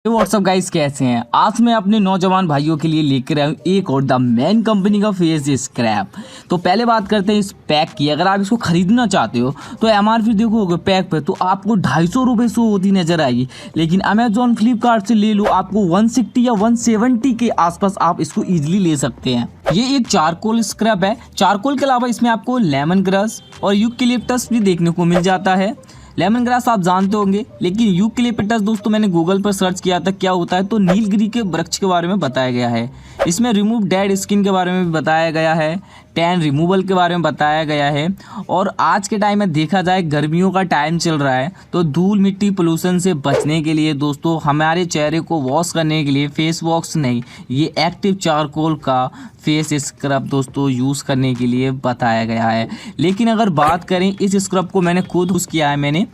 WhatsApp guys, कैसे हैं? आज मैं अपने नौजवान भाइयों के लिए लेकर आया हूँ एक और द मैन कंपनी का फेस स्क्रैप। तो पहले बात करते हैं इस पैक की। अगर आप इसको खरीदना चाहते हो तो एमआरपी देखोगे पैक पे तो आपको 250 रुपये शो होती नजर आएगी, लेकिन अमेजोन फ्लिपकार्ट से ले लो आपको 160 या 170 के आसपास आप इसको ईजिली ले सकते हैं। ये एक चारकोल स्क्रैप है। चारकोल के अलावा इसमें आपको लेमन ग्रास और यूकेलिप्टस भी देखने को मिल जाता है। लेमन ग्रास आप जानते होंगे, लेकिन यूकेलिप्टस दोस्तों मैंने गूगल पर सर्च किया था क्या होता है, तो नीलगिरी के वृक्ष के बारे में बताया गया है। इसमें रिमूव डेड स्किन के बारे में भी बताया गया है, टैन रिमूवल के बारे में बताया गया है। और आज के टाइम में देखा जाए गर्मियों का टाइम चल रहा है, तो धूल मिट्टी पोल्यूशन से बचने के लिए दोस्तों हमारे चेहरे को वॉश करने के लिए फेस वॉश नहीं, ये एक्टिव चारकोल का फेस स्क्रब दोस्तों यूज़ करने के लिए बताया गया है। लेकिन अगर बात करें इस स्क्रब को मैंने खुद यूज़ किया है मैंने,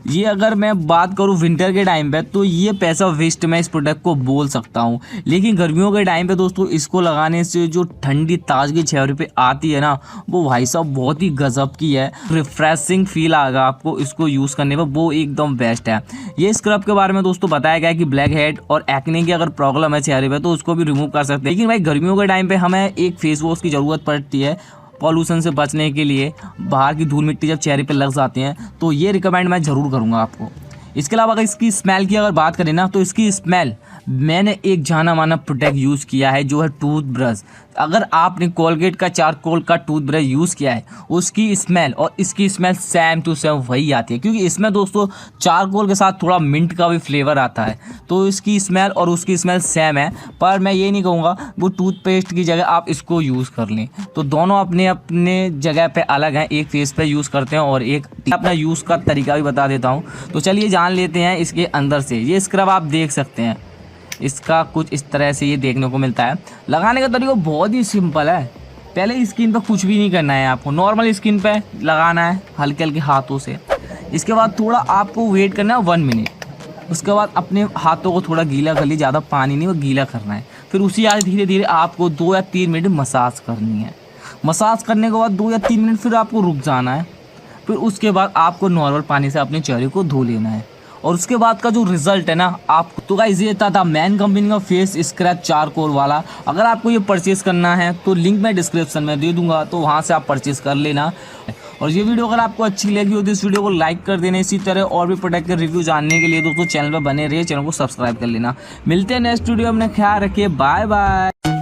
ये अगर मैं बात करूं विंटर के टाइम पे तो ये पैसा वेस्ट मैं इस प्रोडक्ट को बोल सकता हूं। लेकिन गर्मियों के टाइम पे दोस्तों इसको लगाने से जो ठंडी ताजगी चेहरे पे आती है ना, वो भाई साहब बहुत ही गजब की है। रिफ्रेशिंग फील आएगा आपको इसको यूज़ करने पर, वो एकदम बेस्ट है। ये स्क्रब के बारे में दोस्तों बताया गया है कि ब्लैक हेड और एक्ने की अगर प्रॉब्लम है चेहरे पे तो उसको भी रिमूव कर सकते हैं। लेकिन भाई गर्मियों के टाइम पे हमें एक फेस वॉश की ज़रूरत पड़ती है पॉल्यूशन से बचने के लिए। बाहर की धूल मिट्टी जब चेहरे पे लग जाती हैं तो ये रिकमेंड मैं ज़रूर करूँगा आपको। इसके अलावा अगर इसकी स्मेल की अगर बात करें ना, तो इसकी स्मेल मैंने एक जाना माना प्रोडक्ट यूज़ किया है जो है टूथब्रश। अगर आपने कोलगेट का चारकोल का टूथब्रश यूज़ किया है, उसकी स्मेल और इसकी स्मेल सेम टू सेम वही आती है, क्योंकि इसमें दोस्तों चारकोल के साथ थोड़ा मिंट का भी फ्लेवर आता है, तो इसकी स्मेल और उसकी स्मेल सेम है। पर मैं ये नहीं कहूँगा वो टूथपेस्ट की जगह आप इसको यूज़ कर लें, तो दोनों अपने अपने जगह पे अलग हैं। एक फेस पे यूज़ करते हैं और एक अपना यूज़ का तरीका भी बता देता हूँ। तो चलिए जान लेते हैं इसके अंदर से। ये स्क्रब आप देख सकते हैं, इसका कुछ इस तरह से ये देखने को मिलता है। लगाने का तरीका बहुत ही सिंपल है। पहले स्किन पे कुछ भी नहीं करना है, आपको नॉर्मल स्किन पे लगाना है हल्के हल्के हाथों से। इसके बाद थोड़ा आपको वेट करना है 1 मिनट। उसके बाद अपने हाथों को थोड़ा गीला कर ली, ज़्यादा पानी नहीं वो गीला करना है। फिर उसी आज धीरे धीरे आपको 2 या 3 मिनट मसाज करनी है। मसाज करने के बाद 2 या 3 मिनट फिर आपको रुक जाना है। फिर उसके बाद आपको नॉर्मल पानी से अपने चेहरे को धो लेना है। और उसके बाद का जो रिजल्ट है ना आपको, तो गाइस ये था मैन कंपनी का फेस स्क्रैप चारकोल वाला। अगर आपको ये परचेज करना है तो लिंक मैं डिस्क्रिप्शन में दे दूंगा, तो वहाँ से आप परचेज कर लेना। और ये वीडियो अगर आपको अच्छी लगी हो तो इस वीडियो को लाइक कर देना। इसी तरह और भी प्रोडक्ट के रिव्यू जानने के लिए दोस्तों चैनल पर बने रहिए, चैनल को सब्सक्राइब कर लेना। मिलते हैं नेक्स्ट वीडियो में, ख्याल रखिए, बाय बाय।